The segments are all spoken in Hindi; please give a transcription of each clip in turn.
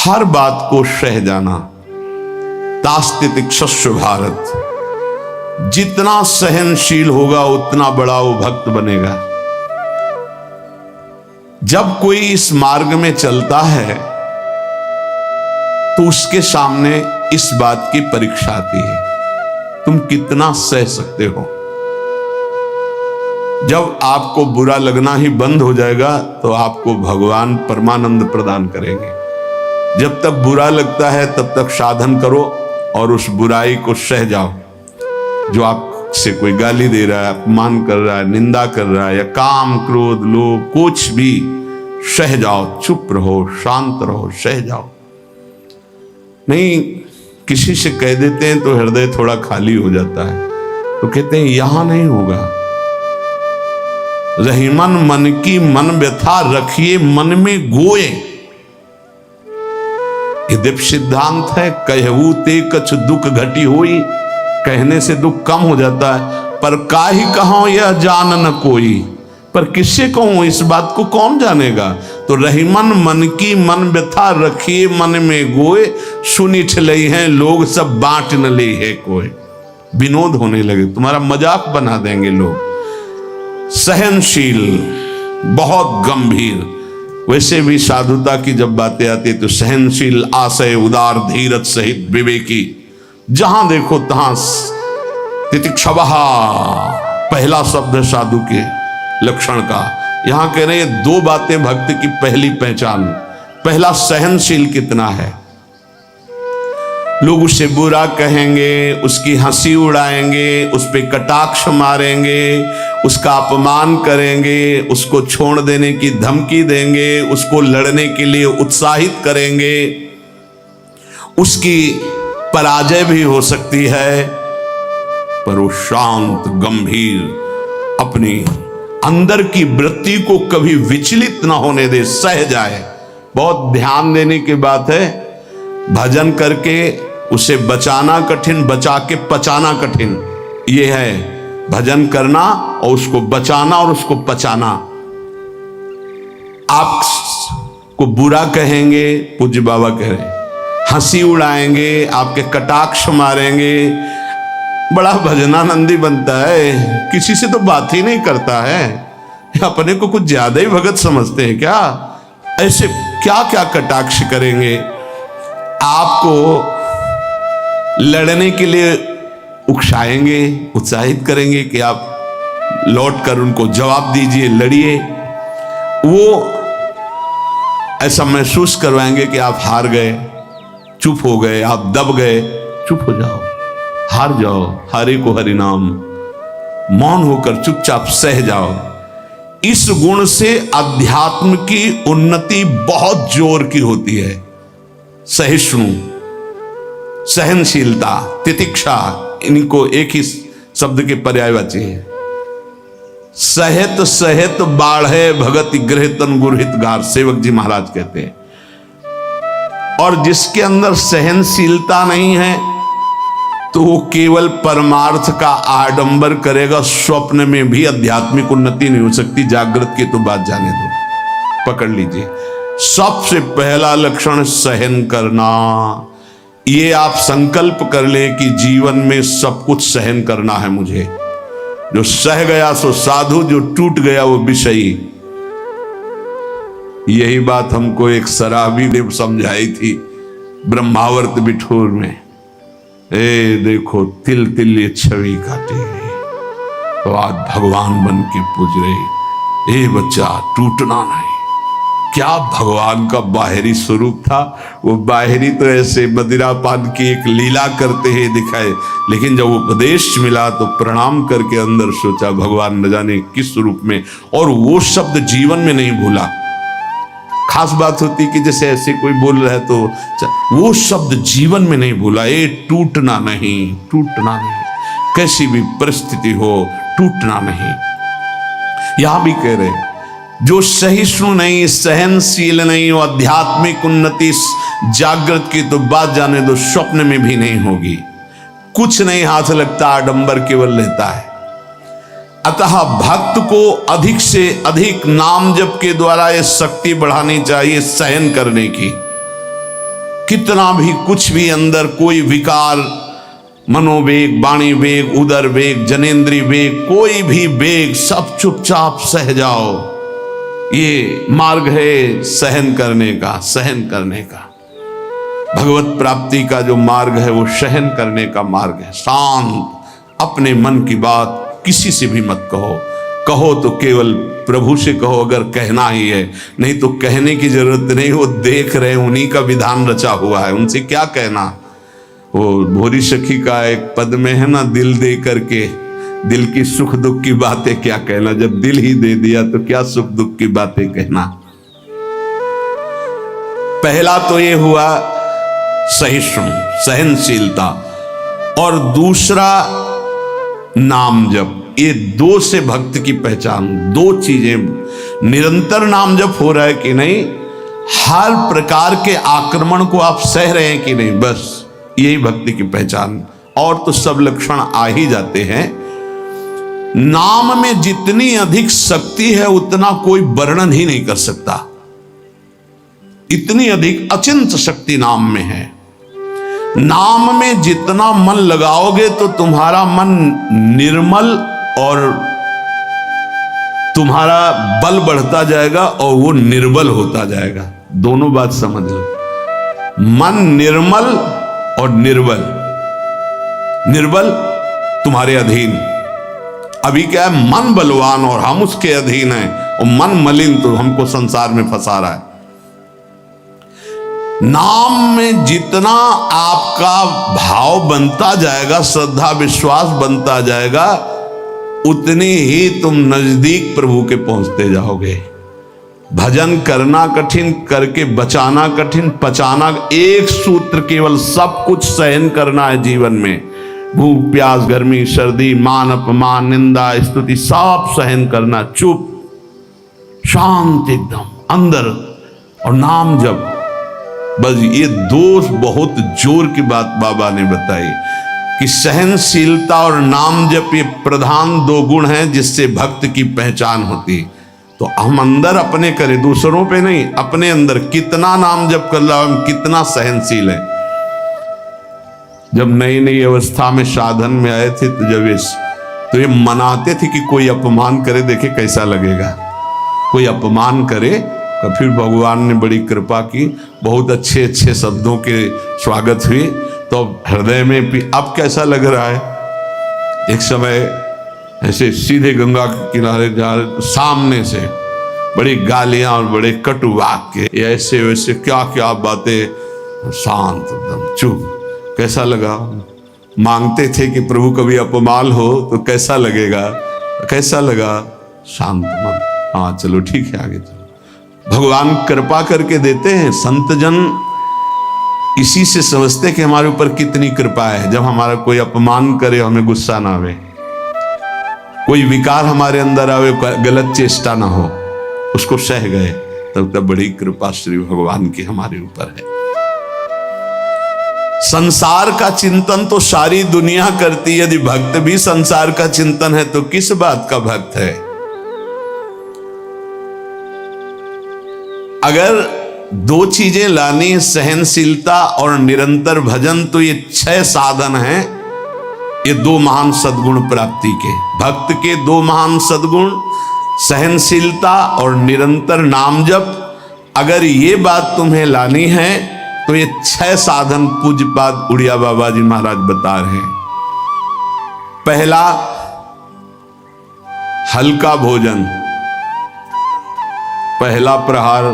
हर बात को सह जाना। तास्तितिक्षस्व भारत, जितना सहनशील होगा उतना बड़ा वो भक्त बनेगा। जब कोई इस मार्ग में चलता है तो उसके सामने इस बात की परीक्षा आती है, तुम कितना सह सकते हो। जब आपको बुरा लगना ही बंद हो जाएगा तो आपको भगवान परमानंद प्रदान करेंगे। जब तक बुरा लगता है तब तक साधन करो और उस बुराई को सह जाओ। जो आपसे कोई गाली दे रहा है, अपमान कर रहा है, निंदा कर रहा है, या काम क्रोध लोभ कुछ भी, सह जाओ, चुप रहो, शांत रहो, सह जाओ। नहीं, किसी से कह देते हैं तो हृदय थोड़ा खाली हो जाता है, तो कहते हैं यहां नहीं होगा। रहीमन मन की मन व्यथा रखिए मन में गोए, ये दिव्य सिद्धांत है। कहू ते कछ दुख घटी होई, कहने से दुख कम हो जाता है। पर काहि कहो यह जान न कोई, पर किससे कहूं इस बात को कौन जानेगा। तो रहीमन मन की मन व्यथा रखिए मन में गोए, सुनी ठलई हैं लोग सब बांट न ले है कोई। विनोद होने लगे, तुम्हारा मजाक बना देंगे लोग। सहनशील, बहुत गंभीर। वैसे भी साधुता की जब बातें आती तो सहनशील, आशय, उदार, धीरज सहित विवेकी, जहां देखो तहां तितिक्षवः पहला शब्द है साधु के लक्षण का। यहां कह रहे हैं दो बातें भक्त की पहली पहचान। पहला, सहनशील कितना है। लोग उसे बुरा कहेंगे, उसकी हंसी उड़ाएंगे, उस पे कटाक्ष मारेंगे, उसका अपमान करेंगे, उसको छोड़ देने की धमकी देंगे, उसको लड़ने के लिए उत्साहित करेंगे। उसकी पराजय भी हो सकती है, पर वो शांत गंभीर, अपनी अंदर की वृत्ति को कभी विचलित ना होने दे, सह जाए। बहुत ध्यान देने की बात है। भजन करके उसे बचाना कठिन, बचा के पचाना कठिन। ये है भजन करना और उसको बचाना और उसको पचाना। आपको बुरा कहेंगे, पूज्य बाबा कह रहे, हंसी उड़ाएंगे, आपके कटाक्ष मारेंगे, बड़ा भजनानंदी बनता है, किसी से तो बात ही नहीं करता है, अपने को कुछ ज्यादा ही भगत समझते हैं क्या। ऐसे क्या क्या कटाक्ष करेंगे, आपको लड़ने के लिए उकसाएंगे, उत्साहित करेंगे कि आप लौट कर उनको जवाब दीजिए, लड़िए। वो ऐसा महसूस करवाएंगे कि आप हार गए, चुप हो गए, आप दब गए। चुप हो जाओ, हार जाओ, हरि को हरि नाम, मौन होकर चुपचाप सह जाओ। इस गुण से अध्यात्म की उन्नति बहुत जोर की होती है। सहिष्णु, सहनशीलता, तितिक्षा, इनको एक ही शब्द के पर्यायवाची है। सहित सहित बाढ़े भगत गृह तन गुरहित गार, सेवक जी महाराज कहते हैं। और जिसके अंदर सहनशीलता नहीं है तो वो केवल परमार्थ का आडंबर करेगा, स्वप्न में भी आध्यात्मिक उन्नति नहीं हो सकती। जागृत की तो बात जाने दो, पकड़ लीजिए। सबसे पहला लक्षण सहन करना। ये आप संकल्प कर ले कि जीवन में सब कुछ सहन करना है मुझे। जो सह गया सो साधु, जो टूट गया वो विषयी। यही बात हमको एक शराबी ने समझाई थी ब्रह्मावर्त बिठूर में। ए देखो तिल तिल ये छवि काटी गई, तो आज भगवान बन के पूज रहे। ए बच्चा टूटना नहीं। क्या भगवान का बाहरी स्वरूप था। वो बाहरी तो ऐसे मदिरा पान की एक लीला करते हैं दिखाए, लेकिन जब उपदेश मिला तो प्रणाम करके अंदर सोचा भगवान न जाने किस स्वरूप में, और वो शब्द जीवन में नहीं भूला। खास बात होती कि जैसे ऐसे कोई बोल रहा है तो वो शब्द जीवन में नहीं भूला। ये टूटना नहीं, टूटना नहीं, कैसी भी परिस्थिति हो टूटना नहीं। यहां भी कह रहे जो सहिष्णु नहीं, सहनशील नहीं, वो आध्यात्मिक उन्नति जागृत की तो बात जाने दो, स्वप्न में भी नहीं होगी। कुछ नहीं हाथ लगता, आडंबर केवल रहता है। अतः भक्त को अधिक से अधिक नाम जप के द्वारा ये शक्ति बढ़ानी चाहिए सहन करने की। कितना भी कुछ भी अंदर कोई विकार, मनोवेग, वाणी वेग, उदर वेग, जनेन्द्रीय वेग, कोई भी वेग, सब चुपचाप सह जाओ। ये मार्ग है सहन करने का, सहन करने का। भगवत प्राप्ति का जो मार्ग है वो सहन करने का मार्ग है। शांत, अपने मन की बात किसी से भी मत कहो, कहो तो केवल प्रभु से कहो, अगर कहना ही है, नहीं तो कहने की जरूरत नहीं, वो देख रहे, उन्हीं का विधान रचा हुआ है, उनसे क्या कहना। वो भोरी सखी का एक पद में है ना, दिल दे करके दिल की सुख दुख की बातें क्या कहना, जब दिल ही दे दिया तो क्या सुख दुख की बातें कहना। पहला तो ये हुआ सहिष्णु, सहनशीलता, और दूसरा नाम जप। ये दो से भक्त की पहचान, दो चीजें। निरंतर नाम जप हो रहा है कि नहीं, हर प्रकार के आक्रमण को आप सह रहे हैं कि नहीं, बस यही भक्ति की पहचान। और तो सब लक्षण आ ही जाते हैं। नाम में जितनी अधिक शक्ति है उतना कोई वर्णन ही नहीं कर सकता। इतनी अधिक अचिंत शक्ति नाम में है। नाम में जितना मन लगाओगे तो तुम्हारा मन निर्मल और तुम्हारा बल बढ़ता जाएगा और वो निर्बल होता जाएगा। दोनों बात समझ लो, मन निर्मल और निर्बल। निर्बल तुम्हारे अधीन। अभी क्या है, मन बलवान और हम उसके अधीन हैं, और मन मलिन तो हमको संसार में फंसा रहा है। नाम में जितना आपका भाव बनता जाएगा, श्रद्धा विश्वास बनता जाएगा, उतनी ही तुम नजदीक प्रभु के पहुंचते जाओगे। भजन करना कठिन, करके बचाना कठिन, पचाना एक सूत्र केवल, सब कुछ सहन करना है जीवन में। भूख प्यास गर्मी सर्दी मान अपमान निंदा स्तुति सब सहन करना, चुप शांत एकदम अंदर, और नाम जप। बस ये दो बहुत जोर की बात बाबा ने बताई कि सहनशीलता और नाम जप ये प्रधान दो गुण हैं जिससे भक्त की पहचान होती। तो हम अंदर अपने करें, दूसरों पे नहीं, अपने अंदर कितना नाम जप कर रहा, हम कितना सहनशील है। जब नई नई अवस्था में साधन में आए थे तो ये मनाते थे कि कोई अपमान करे, देखे कैसा लगेगा। कोई अपमान करे तो फिर भगवान ने बड़ी कृपा की, बहुत अच्छे अच्छे शब्दों के स्वागत हुई, तो हृदय में भी अब कैसा लग रहा है। एक समय ऐसे सीधे गंगा के किनारे जा रहे तो सामने से बड़ी गालियां और बड़े कटु वाक्य, ऐसे वैसे क्या क्या बातें, शांत एकदम चुप। कैसा लगा? मांगते थे कि प्रभु कभी अपमान हो तो कैसा लगेगा, कैसा लगा? शांत मन, हाँ चलो ठीक है आगे चलो। भगवान कृपा करके देते हैं। संत जन इसी से समझते कि हमारे ऊपर कितनी कृपा है। जब हमारा कोई अपमान करे हमें गुस्सा ना आवे, कोई विकार हमारे अंदर आवे, गलत चेष्टा ना हो, उसको सह गए, तब बड़ी कृपा श्री भगवान की हमारे ऊपर है। संसार का चिंतन तो सारी दुनिया करती है, यदि भक्त भी संसार का चिंतन है तो किस बात का भक्त है। अगर दो चीजें लानी, सहनशीलता और निरंतर भजन, तो ये 6 साधन हैं। ये 2 महान सद्गुण प्राप्ति के, भक्त के 2 महान सद्गुण, सहनशीलता और निरंतर नाम जप। अगर ये बात तुम्हें लानी है तो ये 6 साधन पूज्यपाद उड़िया बाबा जी महाराज बता रहे हैं। पहला, हल्का भोजन। पहला प्रहार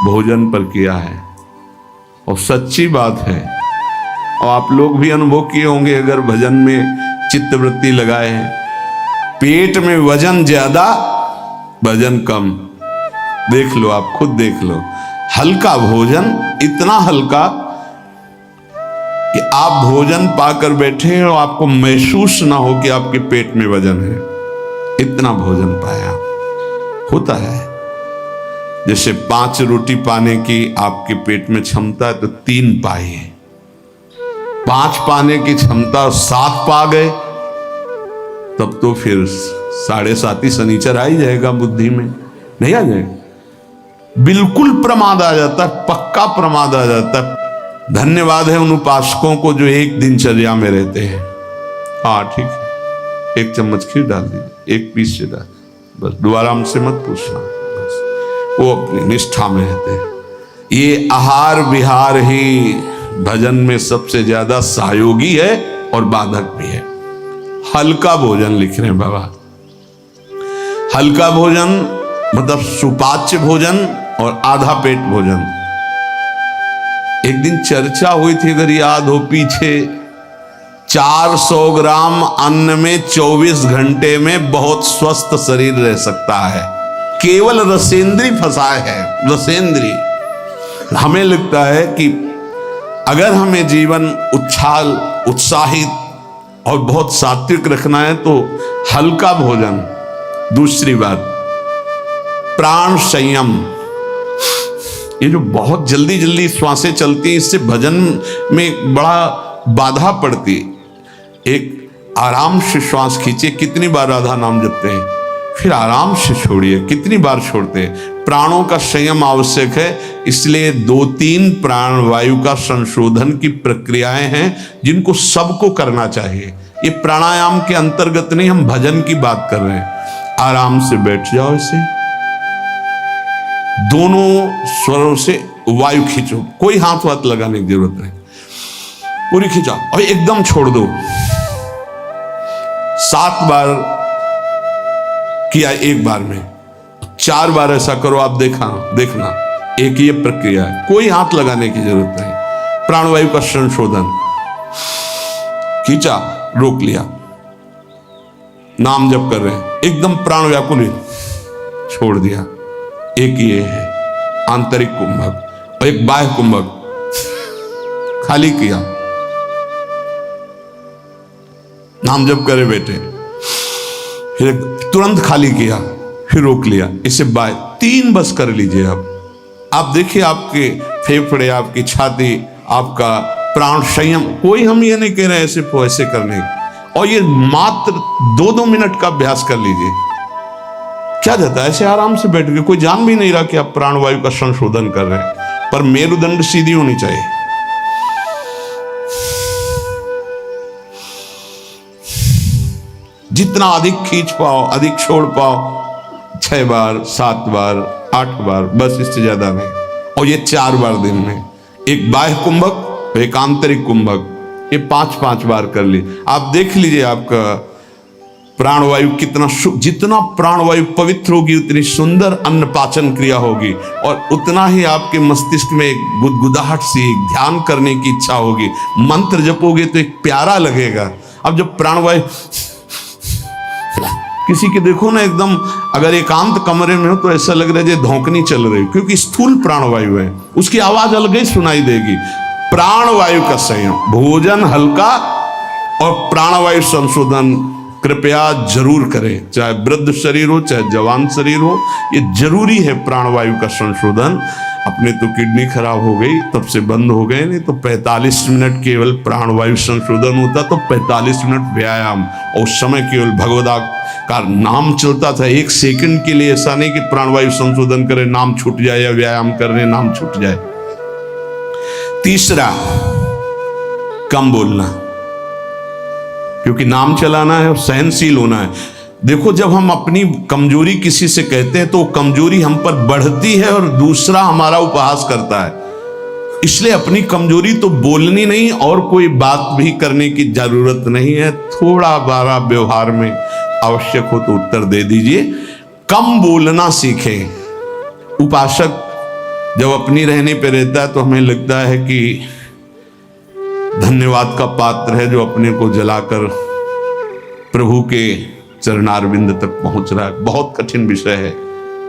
भोजन पर किया है, और सच्ची बात है, और आप लोग भी अनुभव किए होंगे अगर भजन में चित्तवृत्ति लगाए हैं। पेट में वजन ज्यादा, भजन कम। देख लो, आप खुद देख लो। हल्का भोजन, इतना हल्का कि आप भोजन पाकर बैठे हैं और आपको महसूस ना हो कि आपके पेट में वजन है, इतना भोजन पाया। होता है जैसे 5 रोटी पाने की आपके पेट में क्षमता है तो 3 पाइए, 5 पाने की क्षमता 7 पा गए, तब तो फिर 7.5 ही शनिचर आ ही जाएगा बुद्धि में, नहीं आ जाएगा। बिल्कुल प्रमाद आ जाता है, पक्का प्रमाद आ जाता है। धन्यवाद है उन उपासकों को जो एक दिनचर्या में रहते हैं। हाँ ठीक है, एक चम्मच खीर डाल दीजिए, एक पीस से डाल, बस दोबारा हमसे मत पूछना, बस वो अपनी निष्ठा में रहते हैं। ये आहार विहार ही भजन में सबसे ज्यादा सहयोगी है और बाधक भी है। हल्का भोजन लिख रहे हैं बाबा, हल्का भोजन मतलब सुपाच्य भोजन और आधा पेट भोजन। एक दिन चर्चा हुई थी, अगर याद हो पीछे, 400 ग्राम अन्न में 24 घंटे में बहुत स्वस्थ शरीर रह सकता है। केवल रसेंद्री फंसाए है, रसेंद्री। हमें लगता है कि अगर हमें जीवन उछाल उत्साहित और बहुत सात्विक रखना है तो हल्का भोजन। दूसरी बात, प्राण संयम। ये जो बहुत जल्दी जल्दी श्वासें चलती हैं, इससे भजन में बड़ा बाधा पड़ती। एक आराम से श्वास खींचिए, कितनी बार राधा नाम जपते हैं, फिर आराम से छोड़िए, कितनी बार छोड़ते हैं। प्राणों का संयम आवश्यक है, इसलिए 2-3 प्राण वायु का संशोधन की प्रक्रियाएं हैं जिनको सबको करना चाहिए। ये प्राणायाम के अंतर्गत नहीं, हम भजन की बात कर रहे हैं। आराम से बैठ जाओ, इसे दोनों स्वरों से वायु खींचो, कोई हाथ वाथ लगाने की जरूरत नहीं, पूरी खींचा और एकदम छोड़ दो। 7 बार किया एक बार में, 4 बार ऐसा करो, आप देखना एक ये प्रक्रिया है, कोई हाथ लगाने की जरूरत नहीं। प्राणवायु का संशोधन, खींचा, रोक लिया, नाम जप कर रहे हैं, एकदम प्राण व्याकुल, छोड़ दिया। एक ये है आंतरिक कुंभक और एक बाह्य कुंभक, खाली किया, नाम जप करे बैठे, फिर तुरंत खाली किया, फिर रोक लिया, इसे बाय 3 बस कर लीजिए। आप देखिए आपके फेफड़े, आपकी छाती, आपका प्राण संयम। कोई हम ये नहीं कह रहे ऐसे ऐसे करने, और ये मात्र 2-2 मिनट का अभ्यास कर लीजिए। क्या जाता है ऐसे आराम से बैठ के, कोई जान भी नहीं रहा कि आप प्राणवायु का संशोधन कर रहे हैं, पर मेरुदंड सीधी होनी चाहिए। जितना अधिक खींच पाओ, अधिक छोड़ पाओ, 6 बार, 7 बार, 8 बार, बस, इससे ज्यादा नहीं। और ये 4 बार दिन में, एक बाह्य कुंभक, एक आंतरिक कुंभक, ये 5-5 बार कर ली। आप देख लीजिए आपका प्राणवायु कितना, जितना प्राणवायु पवित्र होगी उतनी सुंदर अन्न पाचन क्रिया होगी, और उतना ही आपके मस्तिष्क में एक गुदगुदाहट सी, ध्यान करने की इच्छा होगी। मंत्र जपोगे तो एक प्यारा लगेगा। अब जब प्राणवायु किसी के देखो ना, एकदम अगर एकांत कमरे में हो तो ऐसा लग रहा है जैसे धौंकनी चल रही, क्योंकि स्थूल प्राणवायु है, उसकी आवाज अलग ही सुनाई देगी। प्राणवायु का संयम, भोजन हल्का और प्राणवायु संशोधन कृपया जरूर करें, चाहे वृद्ध शरीर हो चाहे जवान शरीर हो, ये जरूरी है प्राणवायु का संशोधन। अपने तो किडनी खराब हो गई, तब से बंद हो गए, नहीं तो 45 मिनट केवल प्राणवायु संशोधन होता, तो 45 मिनट व्यायाम, और उस समय केवल भगवदा का नाम चलता था। 1 सेकंड के लिए ऐसा नहीं कि प्राणवायु संशोधन करे, नाम छूट जाए, या व्यायाम करने नाम छूट जाए। तीसरा, कम बोलना, क्योंकि नाम चलाना है और सहनशील होना है। देखो, जब हम अपनी कमजोरी किसी से कहते हैं तो कमजोरी हम पर बढ़ती है और दूसरा हमारा उपहास करता है। इसलिए अपनी कमजोरी तो बोलनी नहीं, और कोई बात भी करने की जरूरत नहीं है। थोड़ा बारा व्यवहार में आवश्यक हो तो उत्तर दे दीजिए। कम बोलना सीखें। उपासक जब अपनी रहने पे रहता है तो हमें लगता है कि धन्यवाद का पात्र है जो अपने को जलाकर प्रभु के चरणारविंद तक पहुंच रहा है। बहुत कठिन विषय है,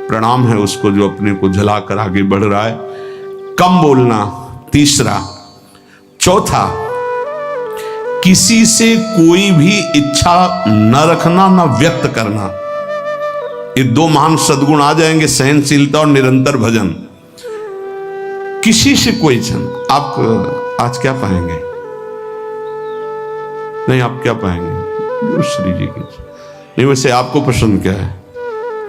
प्रणाम है उसको जो अपने को जलाकर आगे बढ़ रहा है। कम बोलना, तीसरा। चौथा, किसी से कोई भी इच्छा न रखना, न व्यक्त करना। ये 2 महान सद्गुण आ जाएंगे, सहनशीलता और निरंतर भजन। किसी से कोई इच्छा, आप आज क्या पाएंगे? नहीं, आप क्या पाएंगे? श्री जी की नहीं। वैसे आपको पसंद क्या है?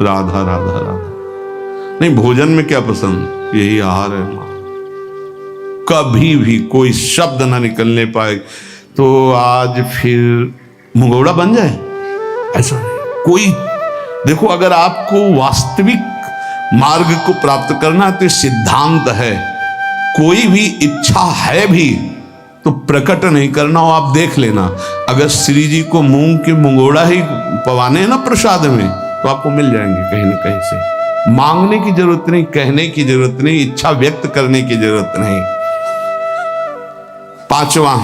राधा राधा राधा। नहीं भोजन में क्या पसंद, यही आहार है माँ। कभी भी कोई शब्द ना निकलने पाए तो आज फिर मुंगौड़ा बन जाए, ऐसा नहीं। कोई देखो, अगर आपको वास्तविक मार्ग को प्राप्त करना है तो सिद्धांत है, कोई भी इच्छा है भी तो प्रकट नहीं करना हो। आप देख लेना, अगर श्री जी को मूंग के मुंगोड़ा ही पवाने हैं ना प्रसाद में, तो आपको मिल जाएंगे कहीं ना कहीं से। मांगने की जरूरत नहीं, कहने की जरूरत नहीं, इच्छा व्यक्त करने की जरूरत नहीं। पांचवा,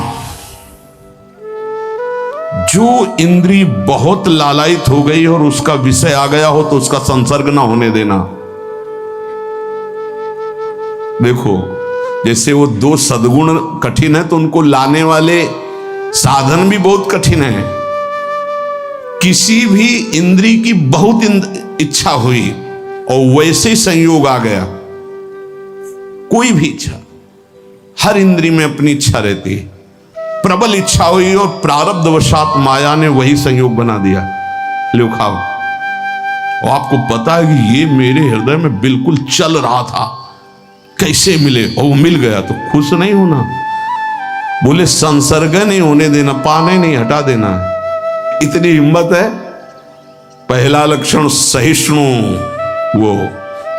जो इंद्री बहुत लालायित हो गई और उसका विषय आ गया हो तो उसका संसर्ग ना होने देना। देखो, जैसे वो दो सद्गुण कठिन है तो उनको लाने वाले साधन भी बहुत कठिन है। किसी भी इंद्री की बहुत इच्छा हुई और वैसे संयोग आ गया, कोई भी इच्छा, हर इंद्री में अपनी इच्छा रहती है, प्रबल इच्छा हुई और प्रारब्धवशात माया ने वही संयोग बना दिया, लो खाओ। और आपको पता है कि ये मेरे हृदय में बिल्कुल चल रहा था, कैसे मिले, और वो मिल गया, तो खुश नहीं होना। बोले संसर्ग नहीं होने देना, पाने नहीं हटा देना, इतनी हिम्मत है। पहला लक्षण सहिष्णु, वो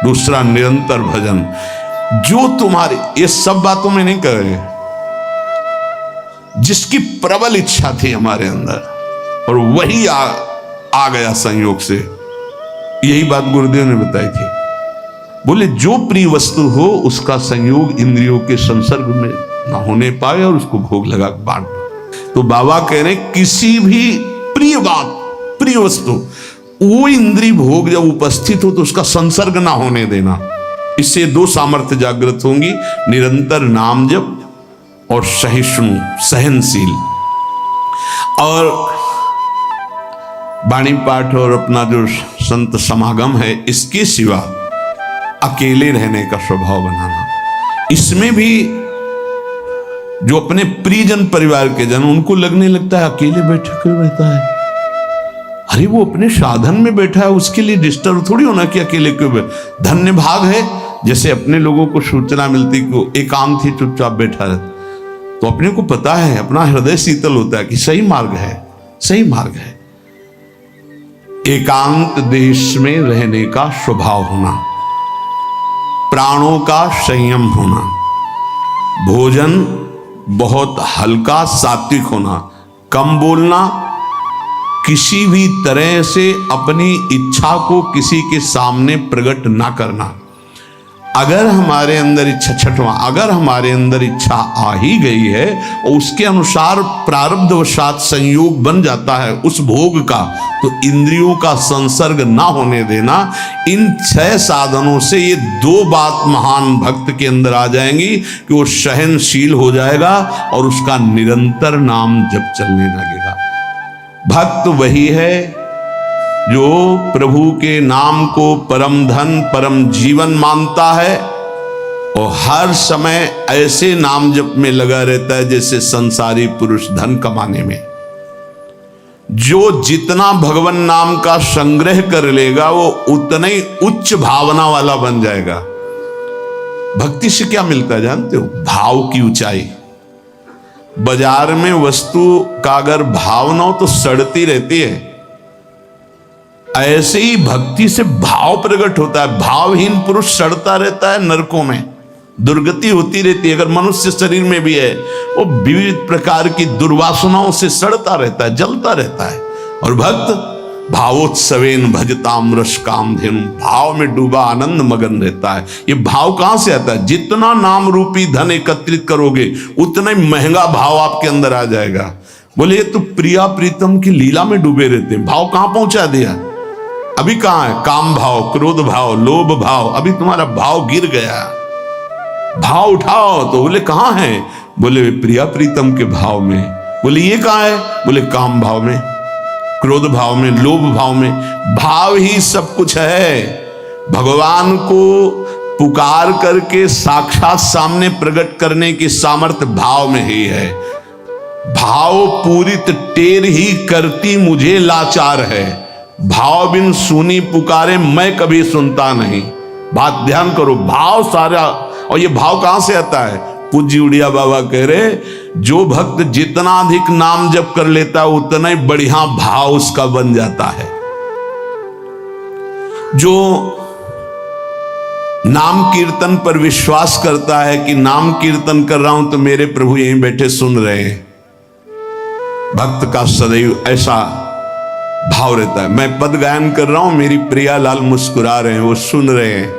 दूसरा निरंतर भजन। जो तुम्हारे, ये सब बातों में नहीं कहे, जिसकी प्रबल इच्छा थी हमारे अंदर और वही आ गया संयोग से, यही बात गुरुदेव ने बताई थी। बोले जो प्रिय वस्तु हो उसका संयोग इंद्रियों के संसर्ग में ना होने पाए और उसको भोग लगा बांट। तो बाबा कह रहे किसी भी प्रिय बात, प्रिय वस्तु, वो इंद्रिय भोग जब उपस्थित हो तो उसका संसर्ग ना होने देना। इससे दो सामर्थ्य जागृत होंगी, निरंतर नाम जप और सहिष्णु, सहनशील। और वाणी पाठ और अपना जो संत समागम है, इसके सिवा अकेले रहने का स्वभाव बनाना। इसमें भी जो अपने प्रियजन परिवार के जन, उनको लगने लगता है अकेले बैठे क्यों रहता है, अरे वो अपने साधन में बैठा है, उसके लिए डिस्टर्ब थोड़ी होना कि अकेले क्यों बैठा। धन्य भाग है जैसे अपने लोगों को सूचना मिलती कि एकांत ही चुपचाप बैठा रहता, तो अपने को पता है, अपना हृदय शीतल होता है कि सही मार्ग है, सही मार्ग है। एकांत देश में रहने का स्वभाव होना, प्राणों का संयम होना, भोजन बहुत हल्का सात्विक होना, कम बोलना, किसी भी तरह से अपनी इच्छा को किसी के सामने प्रकट ना करना। अगर हमारे अंदर इच्छा, छठवां, अगर हमारे अंदर इच्छा आ ही गई है और उसके अनुसार प्रारब्धवशात संयोग बन जाता है उस भोग का, तो इंद्रियों का संसर्ग ना होने देना। इन 6 साधनों से ये 2 बात महान भक्त के अंदर आ जाएंगी कि वो सहनशील हो जाएगा और उसका निरंतर नाम जप चलने लगेगा। भक्त वही है जो प्रभु के नाम को परम धन, परम जीवन मानता है और हर समय ऐसे नाम जप में लगा रहता है जैसे संसारी पुरुष धन कमाने में। जो जितना भगवान नाम का संग्रह कर लेगा वो उतना ही उच्च भावना वाला बन जाएगा। भक्ति से क्या मिलता है जानते हो? भाव की ऊंचाई। बाजार में वस्तु का अगर भाव ना हो तो सड़ती रहती है, ऐसे ही भक्ति से भाव प्रकट होता है। भावहीन पुरुष सड़ता रहता है, नरकों में दुर्गति होती रहती है। अगर मनुष्य शरीर में भी है, वो विविध प्रकार की दुर्वासनाओं से सड़ता रहता है, जलता रहता है। और भक्त भावोत्सवेन भजताम रस कामधेनु, भाव में डूबा आनंद मगन रहता है। ये भाव कहां से आता है? जितना नाम रूपी धन एकत्रित करोगे उतना ही महंगा भाव आपके अंदर आ जाएगा। बोले ये तो प्रिया प्रीतम की लीला में डूबे रहते हैं, भाव कहां पहुंचा दिया? अभी कहां है? काम भाव, क्रोध भाव, लोभ भाव, अभी तुम्हारा भाव गिर गया। भाव उठाओ तो बोले कहां है? बोले प्रिया प्रीतम के भाव में। बोले ये कहां है? बोले काम भाव में, क्रोध भाव में, लोभ भाव में। भाव ही सब कुछ है। भगवान को पुकार करके साक्षात सामने प्रकट करने की सामर्थ्य भाव में ही है। भाव पूरित टेर ही करती मुझे लाचार है, भाव बिन सुनी पुकारे मैं कभी सुनता नहीं। बात ध्यान करो, भाव सारा। और ये भाव कहां से आता है? पूज्य उड़िया बाबा कह रहे, जो भक्त जितना अधिक नाम जप कर लेता है उतना ही बढ़िया भाव उसका बन जाता है। जो नाम कीर्तन पर विश्वास करता है कि नाम कीर्तन कर रहा हूं तो मेरे प्रभु यहीं बैठे सुन रहे हैं, भक्त का सदैव ऐसा भाव रहता है। मैं पद गायन कर रहा हूं, मेरी प्रिया लाल मुस्कुरा रहे हैं, वो सुन रहे हैं।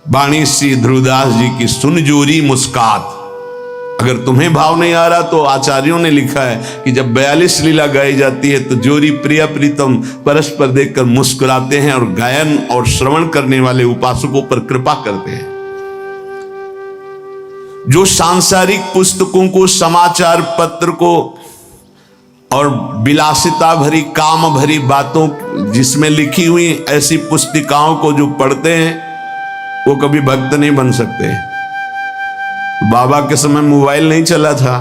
बाणी श्री ध्रुवदास जी की सुन जोरी मुस्कात। अगर तुम्हें भाव नहीं आ रहा तो आचार्यों ने लिखा है कि जब 42 लीला गाई जाती है तो जोरी प्रिया प्रीतम परस्पर देखकर मुस्कुराते हैं और गायन और श्रवण करने वाले उपासकों पर कृपा करते हैं। जो सांसारिक पुस्तकों को, समाचार पत्र को और विलासिता भरी काम भरी बातों जिसमें लिखी हुई ऐसी पुस्तिकाओं को जो पढ़ते हैं वो कभी भक्त नहीं बन सकते। बाबा के समय मोबाइल नहीं चला था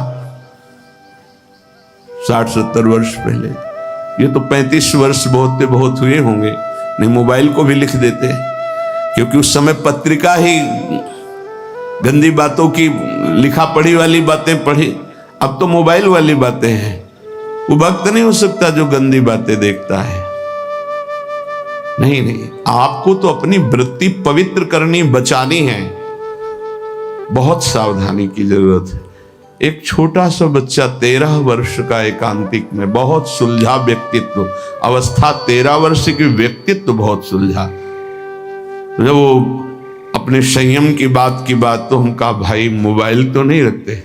60-70 वर्ष पहले, ये तो 35 वर्ष बहुत हुए होंगे, नहीं मोबाइल को भी लिख देते, क्योंकि उस समय पत्रिका ही गंदी बातों की लिखा पढ़ी वाली बातें पढ़ी। अब तो मोबाइल वाली बातें हैं। वो भक्त नहीं हो सकता जो गंदी बातें देखता है। नहीं, आपको तो अपनी वृत्ति पवित्र करनी, बचानी है। बहुत सावधानी की जरूरत है। एक छोटा सा बच्चा 13 वर्ष का एकांतिक में, बहुत सुलझा व्यक्तित्व, अवस्था 13 वर्ष की, व्यक्तित्व बहुत सुलझा। जब वो अपने संयम की बात तो हम कहा भाई मोबाइल तो नहीं रखते,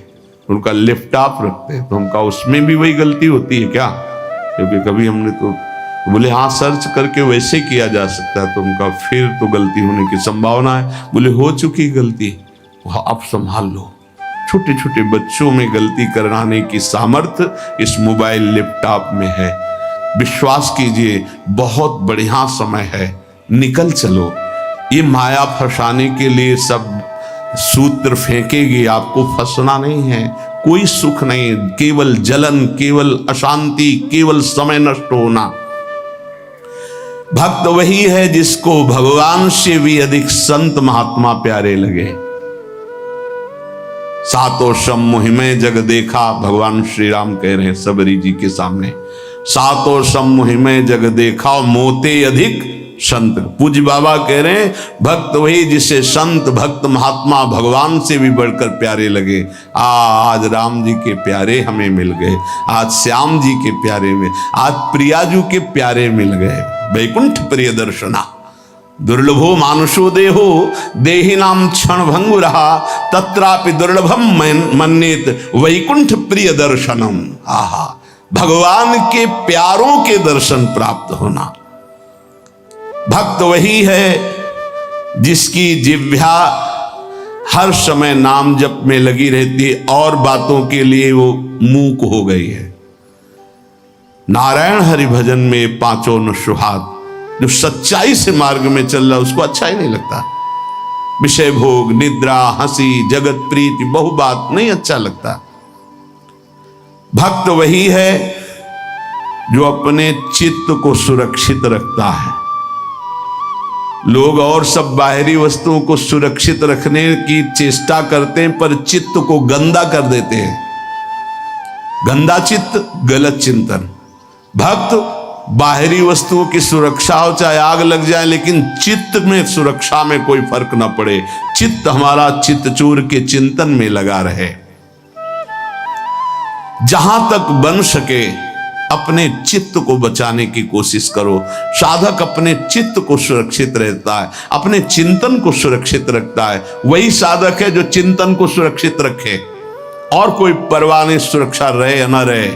उनका लैपटॉप रखते हैं। तो हम कहा उसमें भी वही गलती होती है क्या? क्योंकि कभी हमने तो बोले हाँ सर्च करके वैसे किया जा सकता है। तो उनका फिर तो गलती होने की संभावना है। बोले हो चुकी गलती, अब संभाल लो। छोटे छोटे बच्चों में गलती कराने की सामर्थ्य इस मोबाइल लैपटॉप में है। विश्वास कीजिए बहुत बढ़िया समय है, निकल चलो। ये माया फंसाने के लिए सब सूत्र फेंकेगी, आपको फंसना नहीं है। कोई सुख नहीं, केवल जलन, केवल अशांति, केवल समय नष्ट होना। भक्त वही है जिसको भगवान से भी अधिक संत महात्मा प्यारे लगे। सातों सम मुहिमें जग देखा, भगवान श्री राम कह रहे हैं सबरी जी के सामने, सातों सम मुहिमें जग देखा मोते अधिक संत। पूज्य बाबा कह रहे हैं भक्त वही जिसे संत भक्त महात्मा भगवान से भी बढ़कर प्यारे लगे। आज राम जी के प्यारे हमें मिल गए, आज श्याम जी के प्यारे में, आज प्रियाजू के प्यारे मिल गए। वैकुंठ प्रिय दर्शना दुर्लभो मानुषो देहो देहि नाम क्षण भंगु रहा तत्रापि दुर्लभम मन्येत वैकुंठ प्रिय दर्शनम। आहा, भगवान के प्यारों के दर्शन प्राप्त होना। भक्त वही है जिसकी जिह्वा हर समय नाम जप में लगी रहती है और बातों के लिए वो मूक हो गई है। नारायण हरि भजन में पांचों न सुहाग, जो सच्चाई से मार्ग में चल रहा उसको अच्छा ही नहीं लगता। विषय भोग, निद्रा, हंसी, जगत प्रीति, बहु बात नहीं अच्छा लगता। भक्त वही है जो अपने चित्त को सुरक्षित रखता है। लोग और सब बाहरी वस्तुओं को सुरक्षित रखने की चेष्टा करते हैं पर चित्त को गंदा कर देते हैं। गंदा चित्त, गलत चिंतन। भक्त बाहरी वस्तुओं की सुरक्षा हो, चाहे आग लग जाए, लेकिन चित्त में सुरक्षा में कोई फर्क ना पड़े। चित्त हमारा चित्तचूर के चिंतन में लगा रहे। जहां तक बन सके अपने चित्त को बचाने की कोशिश करो। साधक अपने चित्त को सुरक्षित रहता है, अपने चिंतन को सुरक्षित रखता है। वही साधक है जो चिंतन को सुरक्षित रखे। और कोई परवाह नहीं, सुरक्षा रहे या ना रहे,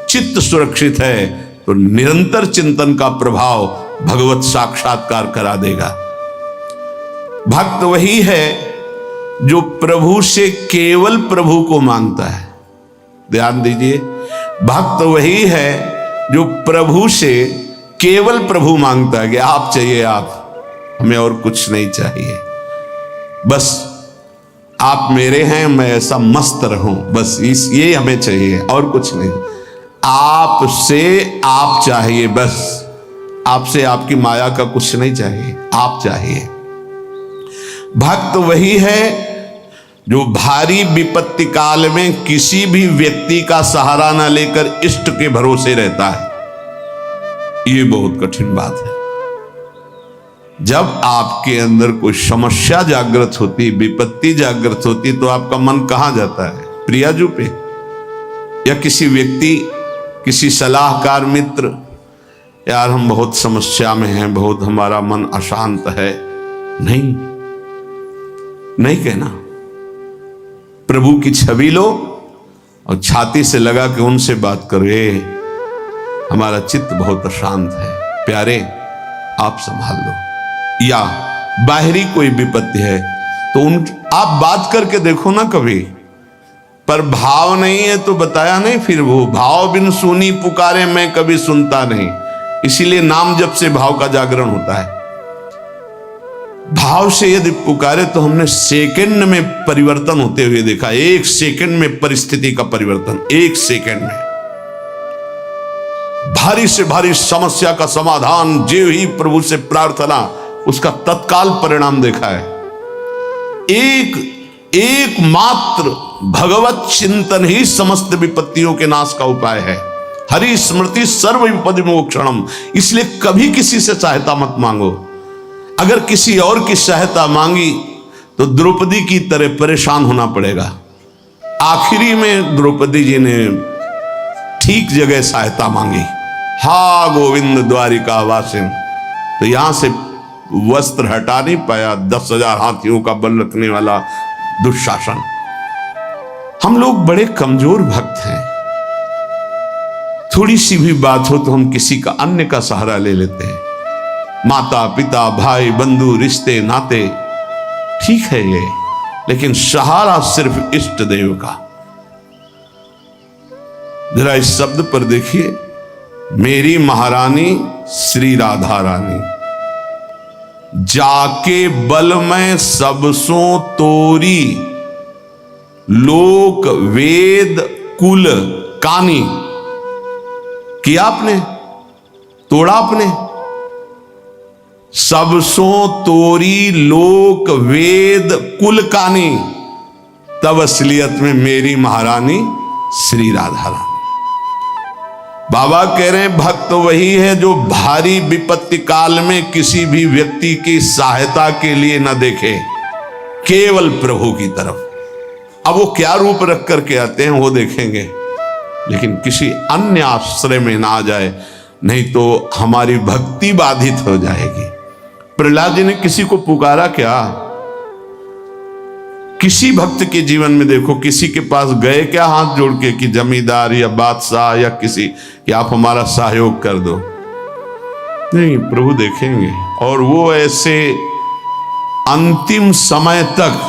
चित्त सुरक्षित है तो निरंतर चिंतन का प्रभाव भगवत साक्षात्कार करा देगा। भक्त वही है जो प्रभु से केवल प्रभु को मांगता है। ध्यान दीजिए, भक्त वही है जो प्रभु से केवल प्रभु मांगता है कि आप चाहिए आप, हमें और कुछ नहीं चाहिए, बस आप मेरे हैं, मैं ऐसा मस्त रहूं, बस ये हमें चाहिए और कुछ नहीं। आप से आप चाहिए बस। आपसे आपकी माया का कुछ नहीं चाहिए, आप चाहिए। भक्त वही है जो भारी विपत्ति काल में किसी भी व्यक्ति का सहारा न लेकर इष्ट के भरोसे रहता है। ये बहुत कठिन बात है। जब आपके अंदर कोई समस्या जागृत होती, विपत्ति जागृत होती, तो आपका मन कहां जाता है? प्रियाजू पे, या किसी व्यक्ति, किसी सलाहकार मित्र, यार हम बहुत समस्या में हैं, बहुत हमारा मन अशांत है। नहीं, नहीं कहना। प्रभु की छवि लो और छाती से लगा के उनसे बात करो, हमारा चित्त बहुत अशांत है, प्यारे आप संभाल लो। या बाहरी कोई विपत्ति है तो आप बात करके देखो ना कभी, पर भाव नहीं है तो बताया नहीं। फिर वो भाव बिन सुनी पुकारे मैं कभी सुनता नहीं, इसीलिए नाम जप से भाव का जागरण होता है। भाव से यदि पुकारे तो हमने सेकंड में परिवर्तन होते हुए देखा। एक सेकंड में परिस्थिति का परिवर्तन, एक सेकंड में भारी से भारी समस्या का समाधान, जो ही प्रभु से प्रार्थना, उसका तत्काल परिणाम देखा है। एक मात्र भगवत चिंतन ही समस्त विपत्तियों के नाश का उपाय है। हरि स्मृति सर्व विपदि मोक्षणम। इसलिए कभी किसी से सहायता मत मांगो। अगर किसी और की सहायता मांगी तो द्रौपदी की तरह परेशान होना पड़ेगा। आखिरी में द्रौपदी जी ने ठीक जगह सहायता मांगी। हा गोविंद द्वारिका वासिन, तो यहां से वस्त्र हटा नहीं पाया 10,000 हाथियों का बल रखने वाला दुशासन। हम लोग बड़े कमजोर भक्त हैं। थोड़ी सी भी बात हो तो हम किसी का, अन्य का सहारा ले लेते हैं। माता पिता भाई बंधु रिश्ते नाते ठीक है ये, लेकिन सहारा सिर्फ इष्ट देव का। जरा इस शब्द पर देखिए, मेरी महारानी श्री राधा रानी, जाके बल में सबसों तोरी, लोक वेद कुल कानी। किया आपने, तोड़ा आपने। सबसों तोरी लोक वेद कुल कानी, तब असलियत में मेरी महारानी श्री राधा रानी। बाबा कह रहे हैं भक्त वही है जो भारी विपत्ति काल में किसी भी व्यक्ति की सहायता के लिए न देखे, केवल प्रभु की तरफ। अब वो क्या रूप रख करके आते हैं वो देखेंगे, लेकिन किसी अन्य आश्रय में ना आ जाए, नहीं तो हमारी भक्ति बाधित हो जाएगी। प्रहलाद जी ने किसी को पुकारा क्या? किसी भक्त के जीवन में देखो, किसी के पास गए क्या हाथ जोड़ के कि जमींदार या बादशाह या किसी कि आप हमारा सहयोग कर दो? नहीं, प्रभु देखेंगे। और वो ऐसे अंतिम समय तक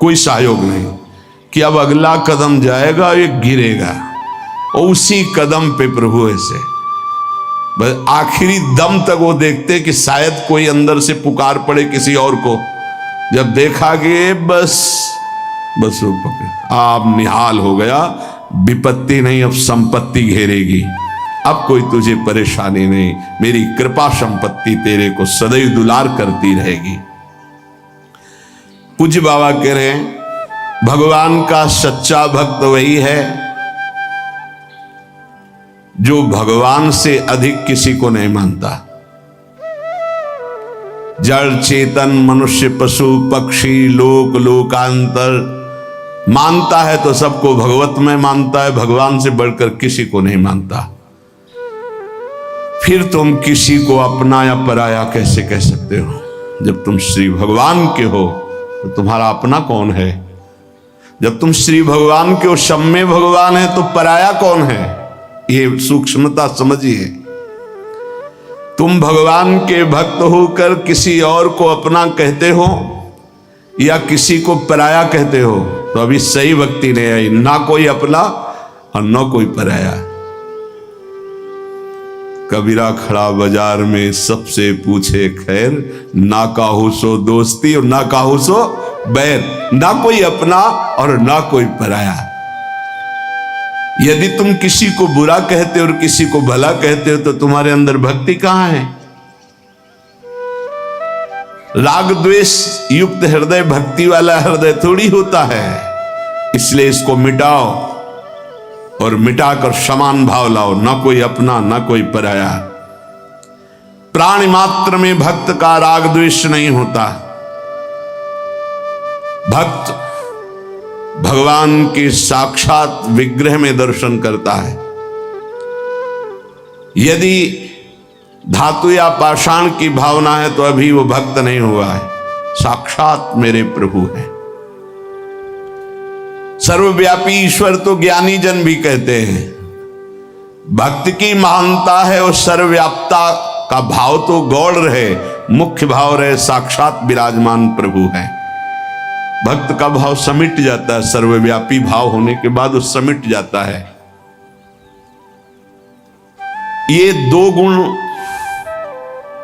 कोई सहयोग नहीं कि अब अगला कदम जाएगा ये गिरेगा, और उसी कदम पे प्रभु ऐसे बस आखिरी दम तक वो देखते कि शायद कोई अंदर से पुकार पड़े किसी और को। जब देखा कि बस वो पकड़, आप निहाल हो गया, विपत्ति नहीं अब संपत्ति घेरेगी, अब कोई तुझे परेशानी नहीं, मेरी कृपा संपत्ति तेरे को सदैव दुलार करती रहेगी। पूज्य बाबा कह रहे हैं भगवान का सच्चा भक्त वही है जो भगवान से अधिक किसी को नहीं मानता। जड़ चेतन मनुष्य पशु पक्षी लोक लोकांतर मानता है तो सबको भगवत में मानता है, भगवान से बढ़कर किसी को नहीं मानता। फिर तुम किसी को अपना या पराया कैसे कह सकते हो? जब तुम श्री भगवान के हो तो तुम्हारा अपना कौन है? जब तुम श्री भगवान के हो, सम्य भगवान है, तो पराया कौन है? ये सूक्ष्मता समझिए। तुम भगवान के भक्त होकर किसी और को अपना कहते हो या किसी को पराया कहते हो, तो अभी सही भक्ति नहीं आई। ना कोई अपना और ना कोई पराया। कबीरा खड़ा बाजार में सबसे पूछे खैर, ना काहू सो दोस्ती और ना काहू सो बैर। ना कोई अपना और ना कोई पराया। यदि तुम किसी को बुरा कहते हो और किसी को भला कहते हो तो तुम्हारे अंदर भक्ति कहां है? राग द्वेष युक्त हृदय भक्ति वाला हृदय थोड़ी होता है। इसलिए इसको मिटाओ और मिटाकर समान भाव लाओ, ना कोई अपना ना कोई पराया। प्राणी मात्र में भक्त का राग द्वेष नहीं होता। भक्त भगवान के साक्षात विग्रह में दर्शन करता है। यदि धातु या पाषाण की भावना है तो अभी वो भक्त नहीं हुआ है, साक्षात मेरे प्रभु है। सर्वव्यापी ईश्वर तो ज्ञानी जन भी कहते हैं। भक्त की महानता है और सर्वव्यापता का भाव तो गौड़ रहे, मुख्य भाव रहे साक्षात विराजमान प्रभु है। भक्त का भाव समिट जाता है, सर्वव्यापी भाव होने के बाद वो समिट जाता है। ये दो गुण